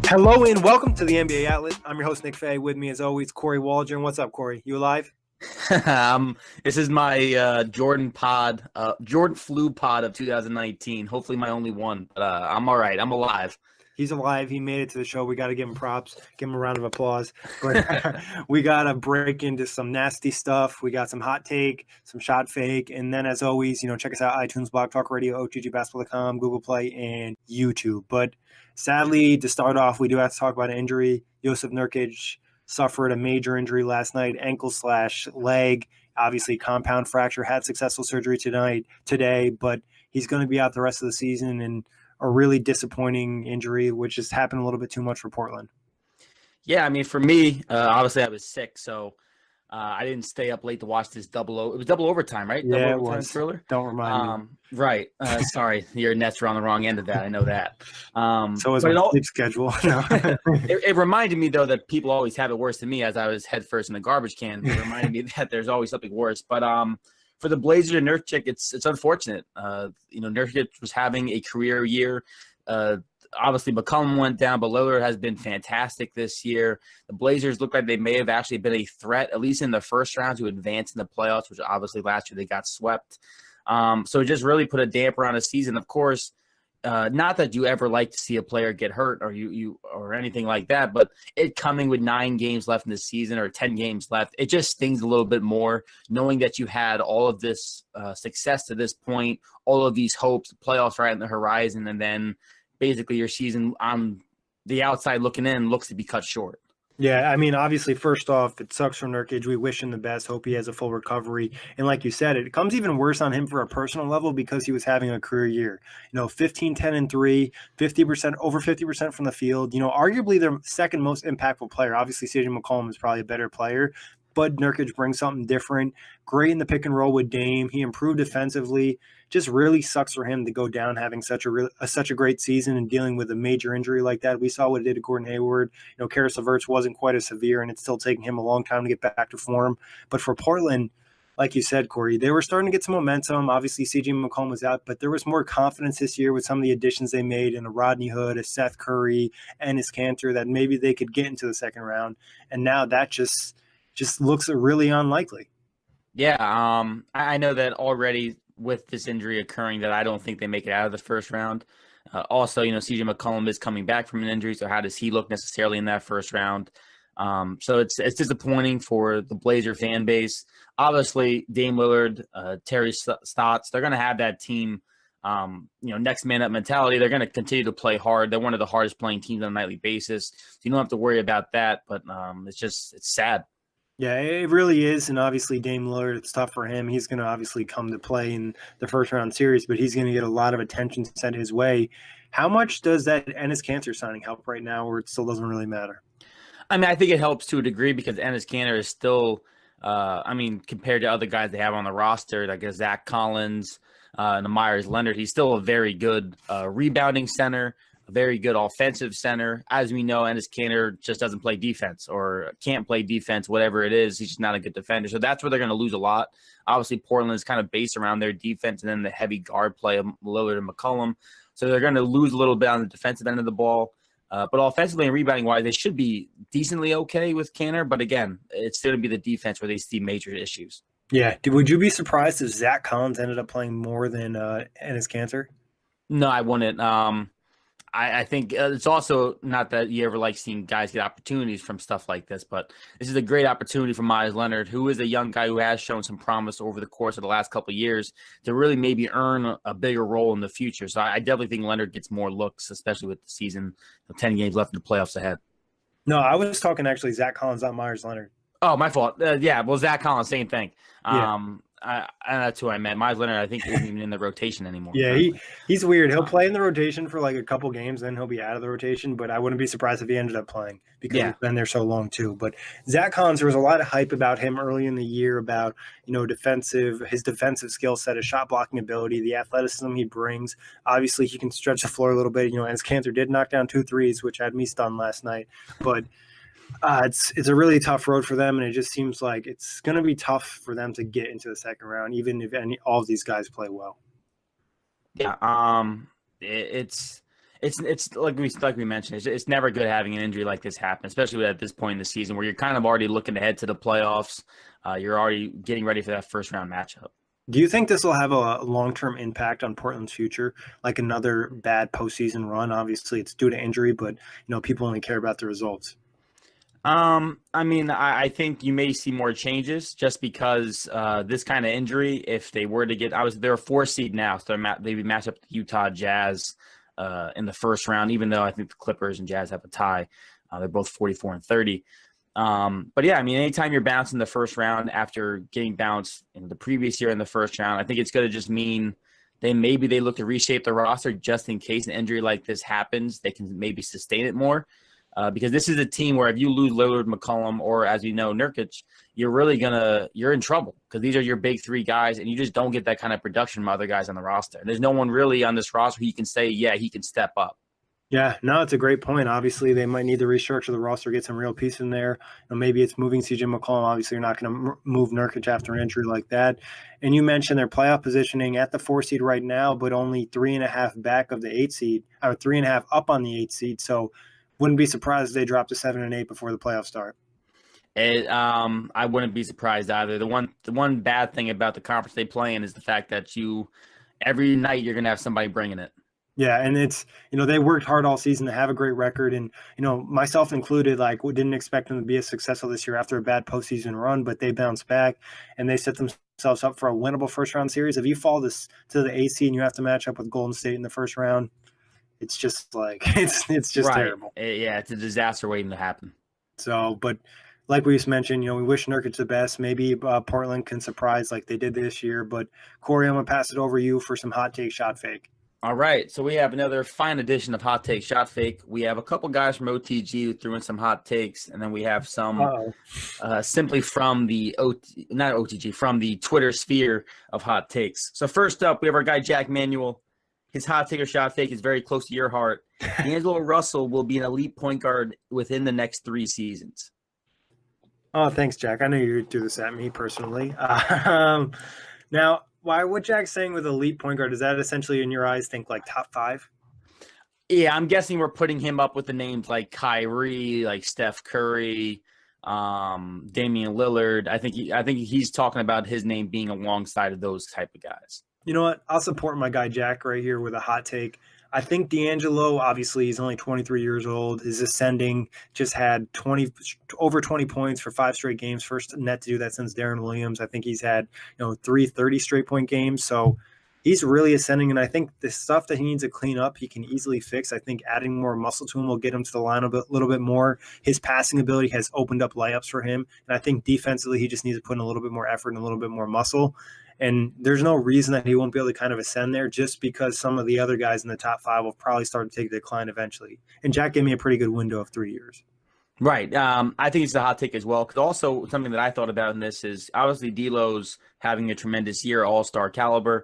Hello and welcome to the NBA Outlet. I'm your host, Nick Fay. With me, as always, Kory Waldron. What's up, Kory? You alive? This is my Jordan flu pod of 2019. Hopefully my only one, but I'm all right. I'm alive. He's alive. He made it to the show. We got to give him props. Give him a round of applause. But we got to break into some nasty stuff. We got some hot take, some shot fake. And then, as always, check us out, iTunes, Blog Talk Radio, OTGBasketball.com, Google Play, and YouTube. But sadly, to start off, we do have to talk about an injury. Jusuf Nurkic suffered a major injury last night, ankle/leg, obviously compound fracture, had successful surgery today, but he's going to be out the rest of the season, and a really disappointing injury, which has happened a little bit too much for Portland. Yeah, I mean, for me, obviously I was sick, so I didn't stay up late to watch this it was double overtime, right? Yeah, double it was. Thriller? Don't remind me. Right. Sorry, your Nets were on the wrong end of that. I know that. So was my sleep schedule. It reminded me, though, that people always have it worse than me, as I was headfirst in the garbage can. It reminded me that there's always something worse. But for the Blazers and Nurkic, it's unfortunate. Nurkic was having a career year. Obviously, McCollum went down, but Lillard has been fantastic this year. The Blazers look like they may have actually been a threat, at least in the first round, to advance in the playoffs, which obviously last year they got swept. So it just really put a damper on a season. Of course, not that you ever like to see a player get hurt or anything like that, but it coming with 9 games left in the season or 10 games left, it just stings a little bit more, knowing that you had all of this success to this point, all of these hopes, playoffs right on the horizon, and then basically your season on the outside looking in looks to be cut short. Yeah, I mean, obviously, first off, it sucks for Nurkic. We wish him the best. Hope he has a full recovery. And like you said, it comes even worse on him for a personal level because he was having a career year. 15, 10, and 3, 50%, over 50% from the field. Arguably the second most impactful player. Obviously, CJ McCollum is probably a better player, but Nurkic brings something different. Great in the pick and roll with Dame. He improved defensively. Just really sucks for him to go down having such a great season and dealing with a major injury like that. We saw what it did to Gordon Hayward. Karis LeVert's wasn't quite as severe, and it's still taking him a long time to get back to form. But for Portland, like you said, Kory, they were starting to get some momentum. Obviously, C.J. McCollum was out, but there was more confidence this year with some of the additions they made in a Rodney Hood, a Seth Curry, and his Cantor that maybe they could get into the second round. And now that just looks really unlikely. Yeah, I know that already with this injury occurring that I don't think they make it out of the first round. Also, CJ McCollum is coming back from an injury, so how does he look necessarily in that first round? So it's disappointing for the Blazer fan base. Obviously, Dame Lillard, Terry Stotts, they're going to have that team, next man up mentality. They're going to continue to play hard. They're one of the hardest playing teams on a nightly basis. So you don't have to worry about that, but it's sad. Yeah, it really is, and obviously Dame Lillard, it's tough for him. He's going to obviously come to play in the first-round series, but he's going to get a lot of attention sent his way. How much does that Enes Kanter signing help right now, or it still doesn't really matter? I mean, I think it helps to a degree because Enes Kanter is still, compared to other guys they have on the roster, like Zach Collins and Myers Leonard, he's still a very good rebounding center, a very good offensive center. As we know, Enes Kanter just doesn't play defense or can't play defense, whatever it is. He's just not a good defender. So that's where they're going to lose a lot. Obviously, Portland is kind of based around their defense and then the heavy guard play of Lillard and McCollum. So they're going to lose a little bit on the defensive end of the ball. But offensively and rebounding-wise, they should be decently okay with Kanter. But again, it's going to be the defense where they see major issues. Yeah. Would you be surprised if Zach Collins ended up playing more than Enes Kanter? No, I wouldn't. I think it's also not that you ever like seeing guys get opportunities from stuff like this, but this is a great opportunity for Myers Leonard, who is a young guy who has shown some promise over the course of the last couple of years to really maybe earn a bigger role in the future. So I definitely think Leonard gets more looks, especially with the season, 10 games left in the playoffs ahead. No, I was talking actually Zach Collins, not Myers Leonard. Oh, my fault. Yeah, well, Zach Collins, same thing. Yeah. That's who I meant. Myers Leonard, I think, isn't even in the rotation anymore. Yeah, he's weird. He'll play in the rotation for like a couple games, then he'll be out of the rotation. But I wouldn't be surprised if he ended up playing because he's been there so long too. But Zach Collins, there was a lot of hype about him early in the year about his defensive skill set, his shot blocking ability, the athleticism he brings. Obviously, he can stretch the floor a little bit. Enes Kanter did knock down 2 threes, which had me stunned last night. But It's a really tough road for them, and it just seems like it's going to be tough for them to get into the second round, even if all of these guys play well. Yeah, it's like we mentioned, it's never good having an injury like this happen, especially at this point in the season where you're kind of already looking ahead to the playoffs. You're already getting ready for that first round matchup. Do you think this will have a long-term impact on Portland's future, like another bad postseason run? Obviously, it's due to injury, but people only care about the results. I mean, I think you may see more changes just because this kind of injury, if they were to get, they're a 4 seed now, so they'd be matched up with Utah Jazz in the first round, even though I think the Clippers and Jazz have a tie. They're both 44 and 30. But yeah, I mean, anytime you're bouncing the first round after getting bounced in the previous year in the first round, I think it's going to just mean they look to reshape the roster just in case an injury like this happens. They can maybe sustain it more. Because this is a team where if you lose Lillard, McCollum, or as we know, Nurkic, you're in trouble because these are your big three guys, and you just don't get that kind of production from other guys on the roster. There's no one really on this roster who you can say, yeah, he can step up. Yeah, no, it's a great point. Obviously, they might need to restructure the roster, get some real peace in there. Maybe it's moving CJ McCollum. Obviously, you're not going to move Nurkic after an injury like that. And you mentioned their playoff positioning at the 4 seed right now, but only 3.5 back of the 8 seed, or 3.5 up on the 8 seed. So wouldn't be surprised if they drop to 7 and 8 before the playoffs start. I wouldn't be surprised either. The one bad thing about the conference they play in is the fact that every night you're going to have somebody bringing it. Yeah, and it's, they worked hard all season to have a great record. And, myself included, like, we didn't expect them to be as successful this year after a bad postseason run, but they bounced back and they set themselves up for a winnable first-round series. If you fall to the 8 seed and you have to match up with Golden State in the first round, it's just like it's just right. terrible. Yeah, it's a disaster waiting to happen. So, but like we just mentioned, we wish Nurkic the best. Maybe Portland can surprise like they did this year. But Kory, I'm gonna pass it over to you for some hot take shot fake. All right, so we have another fine edition of Hot Take Shot Fake. We have a couple guys from OTG who threw in some hot takes, and then we have some simply from the from the Twitter sphere of hot takes. So first up, we have our guy Jack Manuel. His hot take or shot fake is very close to your heart. D'Angelo Russell will be an elite point guard within the next 3 seasons. Oh, thanks, Jack. I know you do this at me personally. Now, what Jack's saying with elite point guard, is that essentially in your eyes think like top 5? Yeah, I'm guessing we're putting him up with the names like Kyrie, like Steph Curry, Damian Lillard. I think he's talking about his name being alongside of those type of guys. You know what? I'll support my guy Jack right here with a hot take. I think D'Angelo, obviously, he's only 23 years old, is ascending, just had over 20 points for 5 straight games, first net to do that since Darren Williams. I think he's had 3 30 straight point games. So he's really ascending, and I think the stuff that he needs to clean up, he can easily fix. I think adding more muscle to him will get him to the line a little bit more. His passing ability has opened up layups for him, and I think defensively he just needs to put in a little bit more effort and a little bit more muscle. And there's no reason that he won't be able to kind of ascend there just because some of the other guys in the top 5 will probably start to take a decline eventually. And Jack gave me a pretty good window of 3 years. Right. I think it's a hot take as well. Because also something that I thought about in this is obviously D'Lo's having a tremendous year, all-star caliber.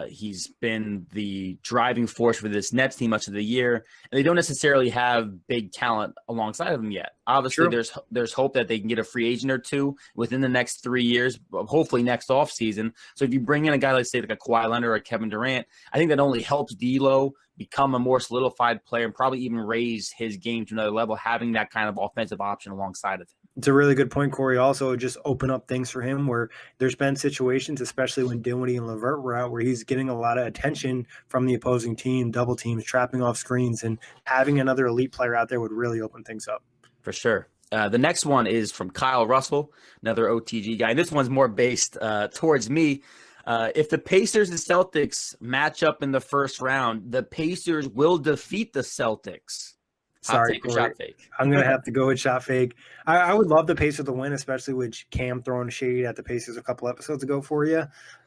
He's been the driving force for this Nets team much of the year, and they don't necessarily have big talent alongside of them yet. Obviously, there's hope that they can get a free agent or two within the next 3 years, hopefully next offseason. So if you bring in a guy like, say, like a Kawhi Leonard or a Kevin Durant, I think that only helps D'Lo become a more solidified player and probably even raise his game to another level, having that kind of offensive option alongside of him. It's a really good point, Kory. Also, just open up things for him where there's been situations, especially when Dinwiddie and LeVert were out, where he's getting a lot of attention from the opposing team, double teams, trapping off screens, and having another elite player out there would really open things up. For sure. The next one is from Kyle Russell, another OTG guy. This one's more based towards me. If the Pacers and Celtics match up in the first round, the Pacers will defeat the Celtics. Sorry, shot fake. I'm going to have to go with shot fake. I would love the Pacers to win, especially with Cam throwing shade at the Pacers a couple episodes ago for you.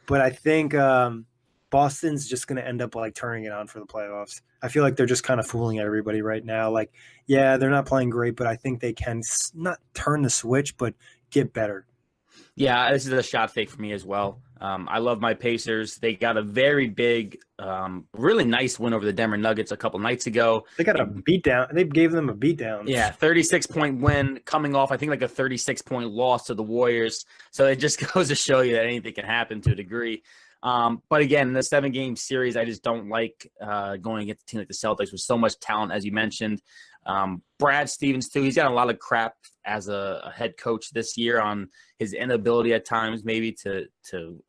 But I think Boston's just going to end up like turning it on for the playoffs. I feel like they're just kind of fooling everybody right now. Like, yeah, they're not playing great, but I think they can not turn the switch, but get better. Yeah, this is a shot fake for me as well. I love my Pacers. They got a very big, really nice win over the Denver Nuggets a couple nights ago. They got a beatdown. They gave them a beatdown. Yeah, 36-point win coming off, I think, like a 36-point loss to the Warriors. So it just goes to show you that anything can happen to a degree. But again, in the 7-game series, I just don't like going against a team like the Celtics with so much talent, as you mentioned. Brad Stevens, too, he's got a lot of crap as a head coach this year on his inability at times maybe to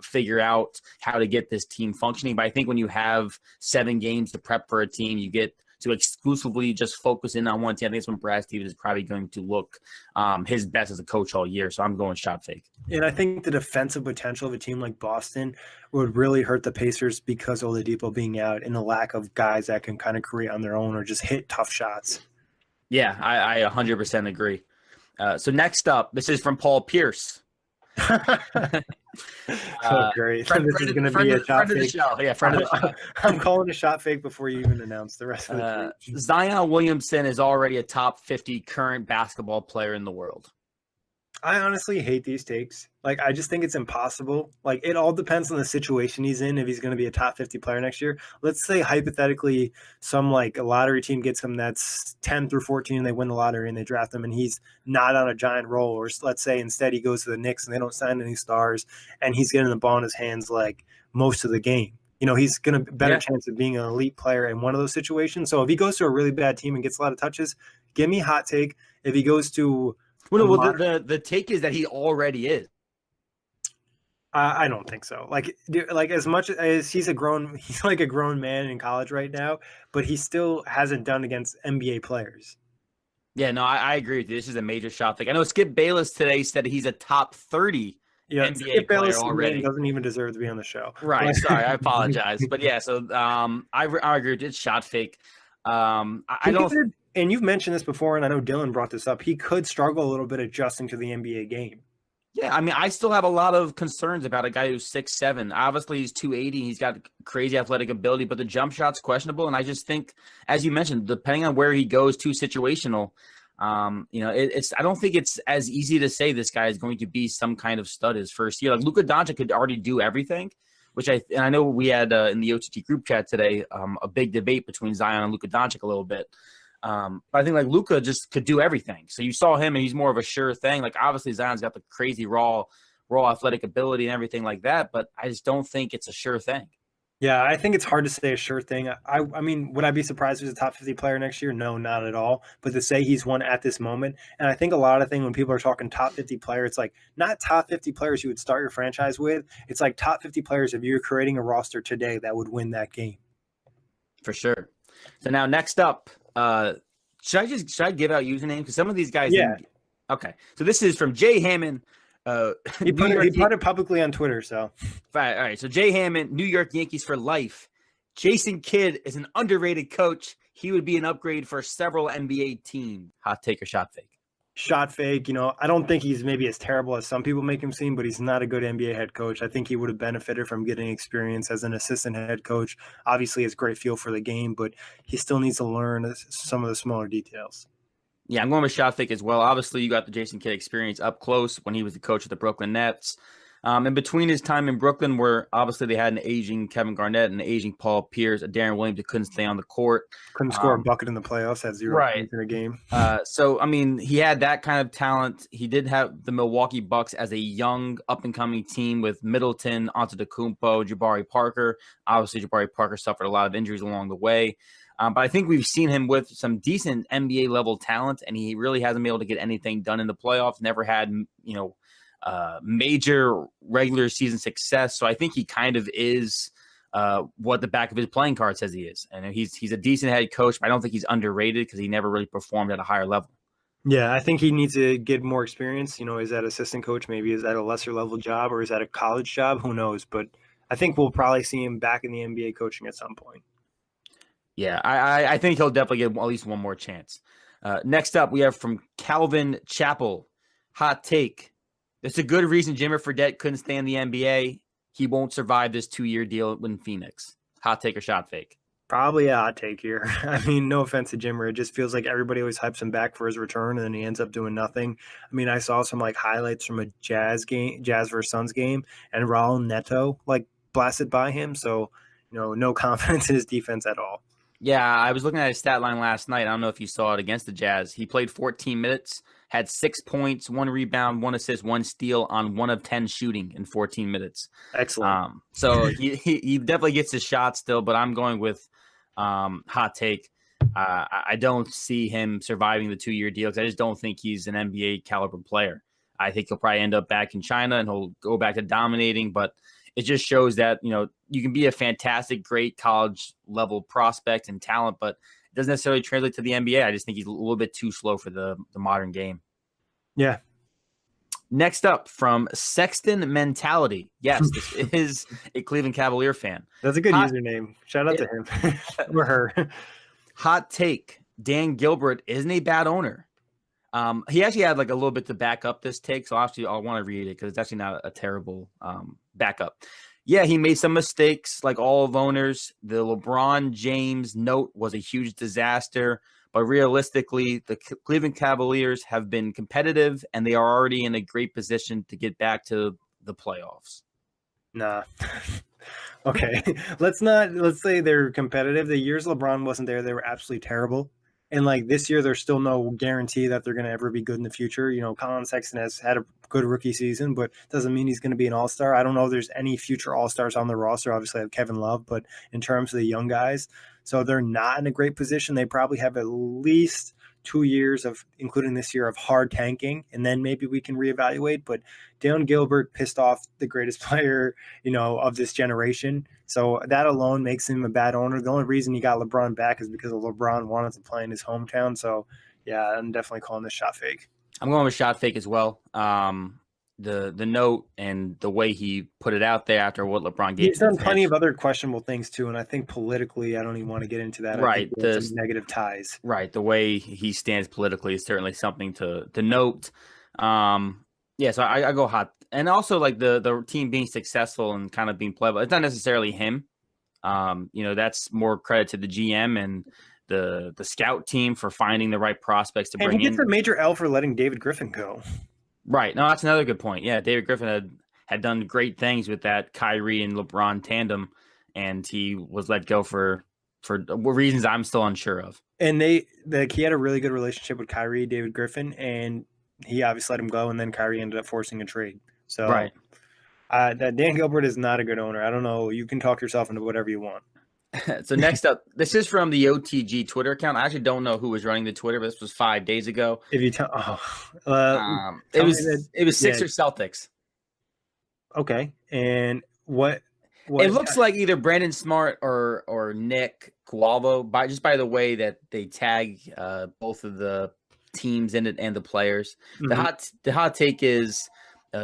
figure out how to get this team functioning. But I think when you have 7 games to prep for a team, you get to exclusively just focus in on one team. I think that's when Brad Stevens is probably going to look his best as a coach all year. So I'm going shot fake. And I think the defensive potential of a team like Boston would really hurt the Pacers because of Oladipo being out and the lack of guys that can kind of create on their own or just hit tough shots. Yeah, I 100% agree. So next up, this is from Paul Pierce. Great. This is going to be a shot fake. Yeah, friend of the show. I'm calling a shot fake before you even announce the rest of the tweet. Zion Williamson is already a top 50 current basketball player in the world. I honestly hate these takes. Like, I just think it's impossible. Like, it all depends on the situation he's in, if he's going to be a top 50 player next year. Let's say, hypothetically, some, like, a lottery team gets him that's 10 through 14, and they win the lottery, and they draft him, and he's not on a giant role. Or let's say, instead, he goes to the Knicks, and they don't sign any stars, and he's getting the ball in his hands, like, most of the game. You know, he's going to better chance of being an elite player in one of those situations. So if he goes to a really bad team and gets a lot of touches, give me hot take. If he goes to Well, the take is that he already is. I don't think so. Like as much as he's like a grown man in college right now, but he still hasn't done against NBA players. Yeah, no, I agree with you. This is a major shot fake. I know Skip Bayless today said he's a top 30 NBA Skip player Bayless already. Doesn't even deserve to be on the show. Right. Sorry, I apologize. But yeah, so I agree with you. It's shot fake. I don't. And you've mentioned this before, and I know Dylan brought this up. He could struggle a little bit adjusting to the NBA game. Yeah, I mean, I still have a lot of concerns about a guy who's 6'7". Obviously, he's 280. He's got crazy athletic ability, but the jump shot's questionable. And I just think, as you mentioned, depending on where he goes to situational, it's. I don't think it's as easy to say this guy is going to be some kind of stud his first year. Like Luka Doncic could already do everything, which I know we had in the OTT group chat today a big debate between Zion and Luka Doncic a little bit. But I think like Luka just could do everything. So you saw him and he's more of a sure thing. Like obviously Zion's got the crazy raw athletic ability and everything like that, but I just don't think it's a sure thing. Yeah, I think it's hard to say a sure thing. I mean, would I be surprised if he's a top 50 player next year? No, not at all. But to say he's one at this moment, and I think a lot of things when people are talking top 50 player, it's like not top 50 players you would start your franchise with. It's like top 50 players if you're creating a roster today that would win that game. For sure. So now next up, should I give out usernames? Because some of these guys. Yeah. Okay. So this is from Jay Hammond. He put it publicly on Twitter. So. All right. So Jay Hammond, New York Yankees for life. Jason Kidd is an underrated coach. He would be an upgrade for several NBA teams. Hot take or shot fake? Shot fake. I don't think he's maybe as terrible as some people make him seem, but he's not a good NBA head coach. I think he would have benefited from getting experience as an assistant head coach. Obviously, he has a great feel for the game, but he still needs to learn some of the smaller details. Yeah, I'm going with shot fake as well. Obviously, you got the Jason Kidd experience up close when he was the coach of the Brooklyn Nets. And between his time in Brooklyn, where obviously they had an aging Kevin Garnett and an aging Paul Pierce, a Darren Williams that couldn't stay on the court. Couldn't score a bucket in the playoffs, had 0 points in a game. So, I mean, he had that kind of talent. He did have the Milwaukee Bucks as a young, up-and-coming team with Middleton, Antetokounmpo, Jabari Parker. Obviously, Jabari Parker suffered a lot of injuries along the way. But I think we've seen him with some decent NBA-level talent, and he really hasn't been able to get anything done in the playoffs. Never had, major regular season success. So I think he kind of is what the back of his playing card says he is. And he's a decent head coach, but I don't think he's underrated because he never really performed at a higher level. Yeah, I think he needs to get more experience. Is that assistant coach? Maybe is that a lesser level job or is that a college job? Who knows? But I think we'll probably see him back in the NBA coaching at some point. Yeah, I think he'll definitely get at least one more chance. Next up, we have from Calvin Chappell. Hot take. It's a good reason Jimmer Fredette couldn't stay in the NBA. He won't survive this 2-year deal in Phoenix. Hot take or shot fake? Probably a hot take here. I mean, no offense to Jimmer. It just feels like everybody always hypes him back for his return and then he ends up doing nothing. I mean, I saw some like highlights from a Jazz versus Suns game, and Raul Neto like blasted by him. So, no confidence in his defense at all. Yeah, I was looking at his stat line last night. I don't know if you saw it against the Jazz. He played 14 minutes, had 6 points, 1 rebound, 1 assist, 1 steal on 1 of 10 shooting in 14 minutes. Excellent. So he definitely gets his shot still, but I'm going with hot take. I don't see him surviving the 2-year deal because I just don't think he's an NBA caliber player. I think he'll probably end up back in China and he'll go back to dominating, but it just shows that, you can be a fantastic, great college level prospect and talent, but it doesn't necessarily translate to the NBA. I just think he's a little bit too slow for the modern game. Yeah. Next up from Sexton Mentality. Yes, this is a Cleveland Cavalier fan. That's a good username. Shout out to him or her. Hot take. Dan Gilbert isn't a bad owner. He actually had like a little bit to back up this take, so actually I want to read it because it's actually not a terrible backup. Yeah, he made some mistakes like all of owners. The LeBron James note was a huge disaster, but realistically, the Cleveland Cavaliers have been competitive and they are already in a great position to get back to the playoffs. Nah. Okay. Let's say they're competitive. The years LeBron wasn't there, they were absolutely terrible. And like this year, there's still no guarantee that they're going to ever be good in the future. Colin Sexton has had a good rookie season, but doesn't mean he's going to be an all-star. I don't know if there's any future all-stars on the roster. Obviously, I have Kevin Love, but in terms of the young guys, so they're not in a great position. They probably have at least 2 years of, including this year, of hard tanking, and then maybe we can reevaluate. But Dan Gilbert pissed off the greatest player, of this generation. So that alone makes him a bad owner. The only reason he got LeBron back is because LeBron wanted to play in his hometown. So yeah, I'm definitely calling this shot fake. I'm going with shot fake as well. The note and the way he put it out there after what LeBron gave. He's done plenty of other questionable things too, and I think politically, I don't even want to get into that. Right, some negative ties. Right, the way he stands politically is certainly something to note. Yeah, so I go hot, and also like the team being successful and kind of being playable. It's not necessarily him. That's more credit to the GM and the scout team for finding the right prospects to bring in. And he gets a major L for letting David Griffin go. Right. No, that's another good point. Yeah, David Griffin had done great things with that Kyrie and LeBron tandem, and he was let go for reasons I'm still unsure of. And he had a really good relationship with Kyrie, David Griffin, and he obviously let him go, and then Kyrie ended up forcing a trade. So right. That Dan Gilbert is not a good owner. I don't know. You can talk yourself into whatever you want. So next up, this is from the OTG Twitter account. I actually don't know who was running the Twitter, but this was 5 days ago. If you tell, it was Sixers Celtics. Okay, and what? It looks like either Brandon Smart or Nick Cualvo by the way that they tag both of the teams in it and the players. Mm-hmm. The hot take is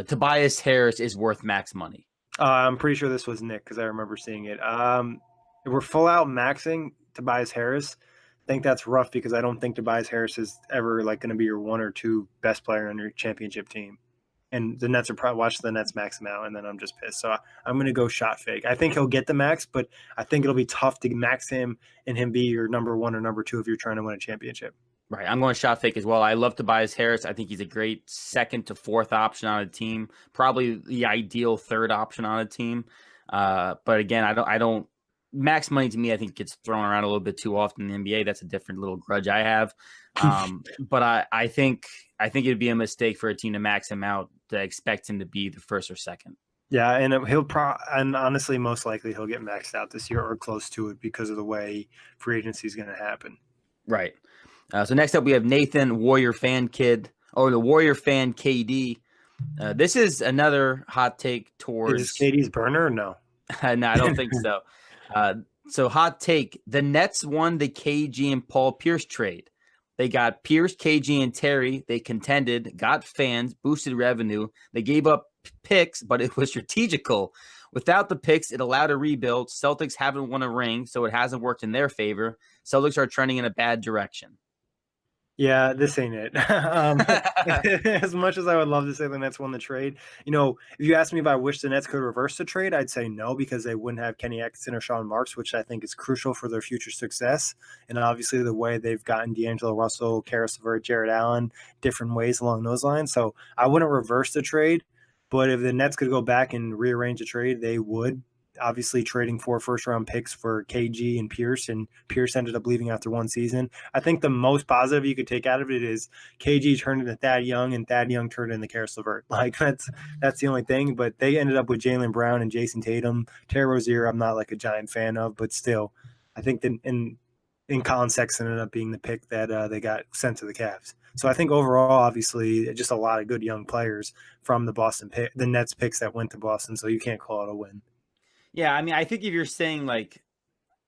Tobias Harris is worth max money. I'm pretty sure this was Nick because I remember seeing it. We're full out maxing Tobias Harris. I think that's rough because I don't think Tobias Harris is ever like going to be your 1 or 2 best player on your championship team. And the Nets are probably watch the Nets max him out, and then I'm just pissed. So I'm going to go shot fake. I think he'll get the max, but I think it'll be tough to max him and him be your number 1 or number 2 if you're trying to win a championship. Right. I'm going shot fake as well. I love Tobias Harris. I think he's a great 2nd to 4th option on a team, probably the ideal 3rd option on a team. But again, I don't. Max money to me, I think gets thrown around a little bit too often in the NBA. That's a different little grudge I have. But I think it'd be a mistake for a team to max him out to expect him to be the 1st or 2nd. Yeah, and and honestly, most likely he'll get maxed out this year or close to it because of the way free agency is going to happen. Right. So next up, we have Nathan Warrior Fan Kid or the Warrior Fan KD. This is another hot take towards. Is this KD's burner or no? No, I don't think so. So hot take, the Nets won the KG and Paul Pierce trade. They got Pierce, KG, and Terry. They contended, got fans, boosted revenue. They gave up picks, but it was strategical. Without the picks, it allowed a rebuild. Celtics haven't won a ring, so it hasn't worked in their favor. Celtics are trending in a bad direction. Yeah, this ain't it. As much as I would love to say the Nets won the trade, if you ask me if I wish the Nets could reverse the trade, I'd say no, because they wouldn't have Kenny Atkinson or Sean Marks, which I think is crucial for their future success. And obviously the way they've gotten D'Angelo Russell, Karis LeVert, Jared Allen, different ways along those lines. So I wouldn't reverse the trade, but if the Nets could go back and rearrange the trade, they would. Obviously trading 4 first-round picks for KG and Pierce ended up leaving after one season. I think the most positive you could take out of it is KG turned into Thad Young and Thad Young turned into Karis LeVert. Like that's the only thing. But they ended up with Jaylen Brown and Jason Tatum. Terry Rozier, I'm not like a giant fan of, but still, I think that in Colin Sexton ended up being the pick that they got sent to the Cavs. So I think overall, obviously, just a lot of good young players from the Nets picks that went to Boston. So you can't call it a win. Yeah, I mean, I think if you're saying like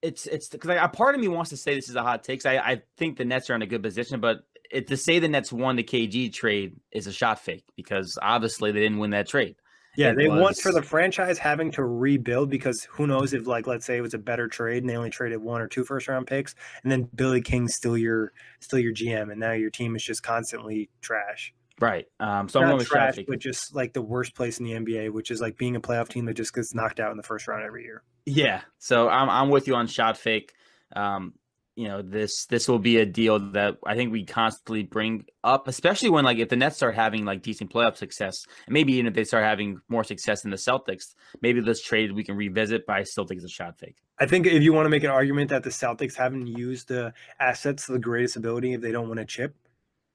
it's because a part of me wants to say this is a hot take. So I think the Nets are in a good position, but to say the Nets won the KG trade is a shot fake because obviously they didn't win that trade. Yeah, they won for the franchise having to rebuild because who knows if, like, let's say it was a better trade and they only traded 1 or 2 first-round picks, and then Billy King's still your GM, and now your team is just constantly trash. Right. So I'm going with trash, but just like the worst place in the NBA, which is like being a playoff team that just gets knocked out in the first round every year. Yeah. So I'm with you on shot fake. This will be a deal that I think we constantly bring up, especially when if the Nets start having decent playoff success, and maybe even if they start having more success than the Celtics, maybe this trade we can revisit, but I still think it's a shot fake. I think if you want to make an argument that the Celtics haven't used the assets to the greatest ability if they don't win a chip,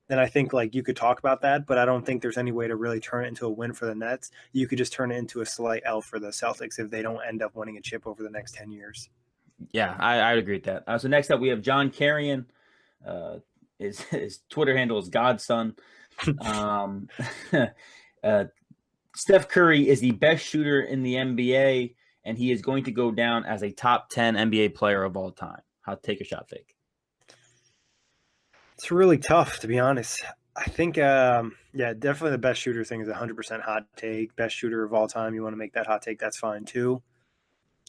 then I think you could talk about that, but I don't think there's any way to really turn it into a win for the Nets. You could just turn it into a slight L for the Celtics if they don't end up winning a chip over the next 10 years. Yeah, I'd agree with that. So next up, we have John Carrion. His Twitter handle is Godson. Steph Curry is the best shooter in the NBA, and he is going to go down as a top 10 NBA player of all time. Hot take or shot fake? It's really tough, to be honest. I think, definitely the best shooter thing is 100% hot take. Best shooter of all time. You want to make that hot take, that's fine too.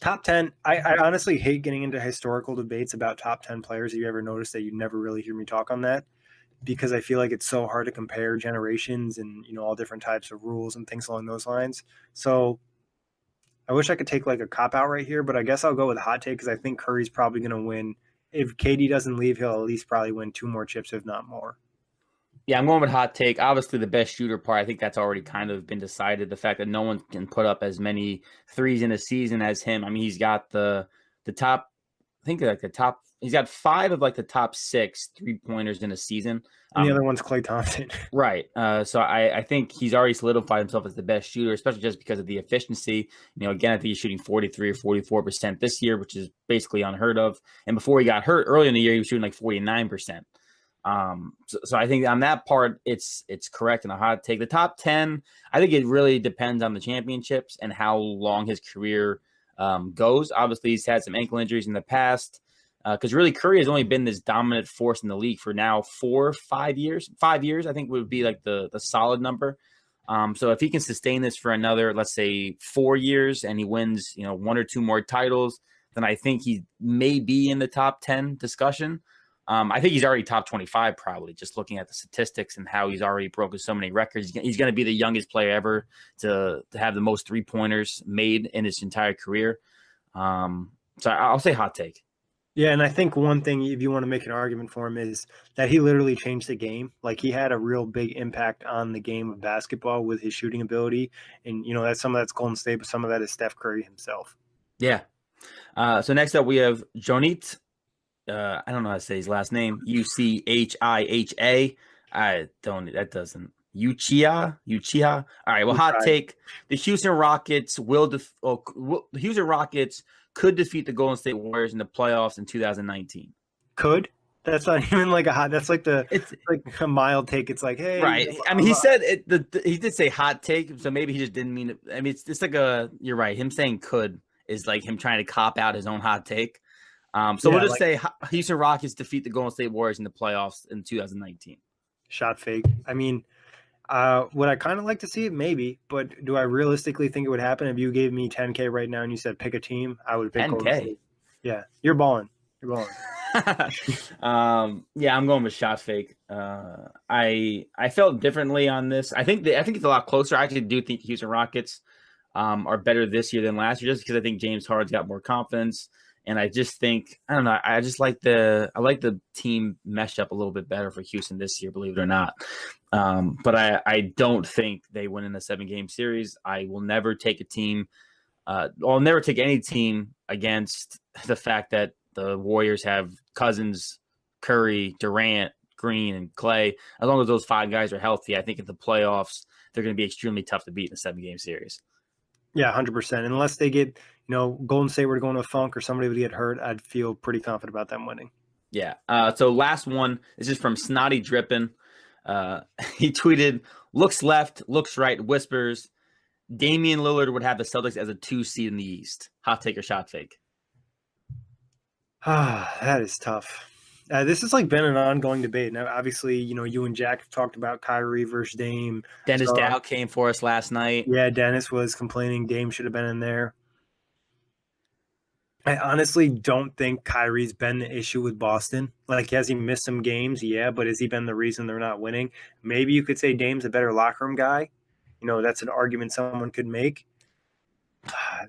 Top 10, I honestly hate getting into historical debates about top 10 players. Have you ever noticed that you never really hear me talk on that? Because I feel like it's so hard to compare generations and, all different types of rules and things along those lines. So I wish I could take a cop-out right here, but I guess I'll go with a hot take because I think Curry's probably going to win. If KD doesn't leave, he'll at least probably win 2 more chips, if not more. Yeah, I'm going with hot take. Obviously, the best shooter part, I think that's already kind of been decided. The fact that no one can put up as many threes in a season as him. I mean, he's got the top, I think he's got 5 of the top 6 3-pointers in a season. And the other one's Klay Thompson. Right. So I think he's already solidified himself as the best shooter, especially just because of the efficiency. Again, I think he's shooting 43 or 44% this year, which is basically unheard of. And before he got hurt early in the year, he was shooting 49%. So I think on that part, it's correct and a hot take. The top 10, I think it really depends on the championships and how long his career goes. Obviously, he's had some ankle injuries in the past. Because really, Curry has only been this dominant force in the league for now 4 or 5 years. 5 years, I think, would be the solid number. So if he can sustain this for another, let's say, 4 years, and he wins, 1 or 2 more titles, then I think he may be in the top 10 discussion. I think he's already top 25, probably, just looking at the statistics and how he's already broken so many records. He's going to be the youngest player ever to have the most 3-pointers made in his entire career. So I'll say hot take. Yeah, and I think one thing, if you want to make an argument for him, is that he literally changed the game. He had a real big impact on the game of basketball with his shooting ability. And, some of that's Golden State, but some of that is Steph Curry himself. Yeah. So next up, we have Jonit. I don't know how to say his last name. Uchiha. Uchiha. All right. Well, hot take. The Houston Rockets could defeat the Golden State Warriors in the playoffs in 2019. Could? That's not even a hot. That's it's a mild take. It's hey. Right. I mean, he said it. He did say hot take, so maybe he just didn't mean it. I mean, it's you're right. Him saying could is him trying to cop out his own hot take. So we'll just say Houston Rockets defeat the Golden State Warriors in the playoffs in 2019. Shot fake. I mean, would I kind of like to see it? Maybe, but do I realistically think it would happen? If you gave me $10K right now and you said pick a team, I would pick 10K. Yeah, you're balling. You're balling. Yeah, I'm going with shot fake. I felt differently on this. I think it's a lot closer. I actually do think the Houston Rockets are better this year than last year, just because I think James Harden's got more confidence, and I just think I don't know. I just like the team mesh up a little bit better for Houston this year, believe it or not. But I don't think they win in a 7-game series. I will never take a team. I'll never take any team against the fact that the Warriors have Cousins, Curry, Durant, Green, and Clay. As long as those 5 guys are healthy, I think in the playoffs they're going to be extremely tough to beat in a 7-game series. Yeah, 100%. Unless they get, Golden State were to go into a funk or somebody would get hurt, I'd feel pretty confident about them winning. Yeah. So last one, this is from Snotty Drippin. He tweeted, "Looks left, looks right, whispers. Damian Lillard would have the Celtics as a 2 seed in the East. Hot take or shot fake?" That is tough. This has been an ongoing debate. Now, obviously, you and Jack have talked about Kyrie versus Dame. Dennis Dow came for us last night. Yeah, Dennis was complaining Dame should have been in there. I honestly don't think Kyrie's been the issue with Boston. Has he missed some games? Yeah, but has he been the reason they're not winning? Maybe you could say Dame's a better locker room guy. That's an argument someone could make.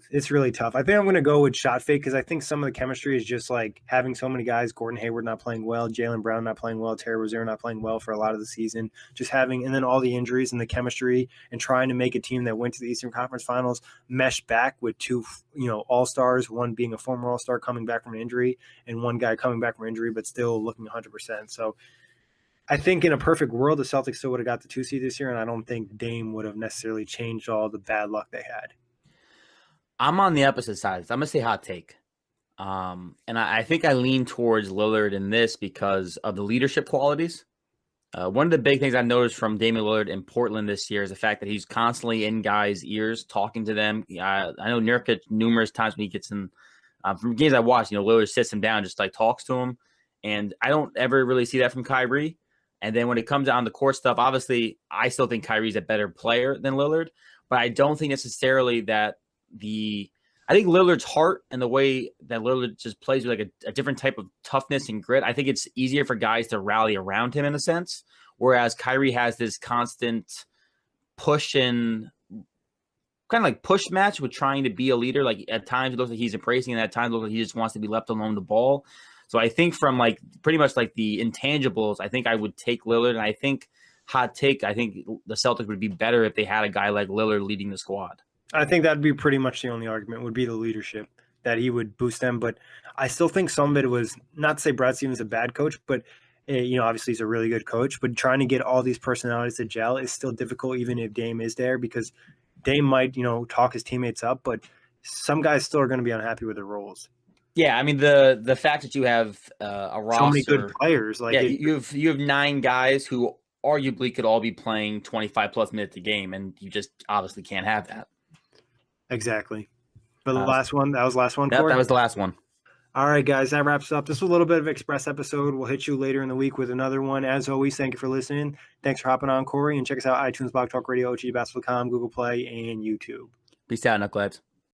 It's really tough. I think I'm going to go with shot fake because I think some of the chemistry is just having so many guys, Gordon Hayward not playing well, Jaylen Brown not playing well, Terry Rozier not playing well for a lot of the season, and then all the injuries and the chemistry and trying to make a team that went to the Eastern Conference Finals mesh back with 2, all-stars, one being a former all-star coming back from an injury and one guy coming back from injury but still looking 100%. So I think in a perfect world, the Celtics still would have got the 2 seed this year, and I don't think Dame would have necessarily changed all the bad luck they had. I'm on the opposite side. I'm going to say hot take. And I think I lean towards Lillard in this because of the leadership qualities. One of the big things I've noticed from Damian Lillard in Portland this year is the fact that he's constantly in guys' ears, talking to them. I know Nurkic numerous times when he gets in from games I watch, Lillard sits him down, just talks to him. And I don't ever really see that from Kyrie. And then when it comes on the court stuff, obviously I still think Kyrie's a better player than Lillard, but I don't think necessarily that I think Lillard's heart and the way that Lillard just plays with a different type of toughness and grit, I think it's easier for guys to rally around him in a sense. Whereas Kyrie has this constant push and kind of push match with trying to be a leader. At times it looks like he's embracing, and at times it looks like he just wants to be left alone the ball. So I think from pretty much the intangibles, I think I would take Lillard, and I think hot take, I think the Celtics would be better if they had a guy like Lillard leading the squad. I think that'd be pretty much the only argument would be the leadership, that he would boost them. But I still think some of it was, not to say Brad Stevens is a bad coach, but obviously he's a really good coach, but trying to get all these personalities to gel is still difficult, even if Dame is there, because Dame might, talk his teammates up, but some guys still are going to be unhappy with their roles. Yeah, I mean the fact that you have a roster, so many good players, you have 9 guys who arguably could all be playing 25 plus minutes a game, and you just obviously can't have that. Exactly. But that was the last one, Yep, Kory? that was the last one. All right, guys, that wraps up. This was a little bit of an express episode. We'll hit you later in the week with another one. As always, thank you for listening. Thanks for hopping on, Kory, and check us out iTunes, Blog Talk Radio, OG Basketball.com, Google Play, and YouTube. Peace out, Knuckleheads.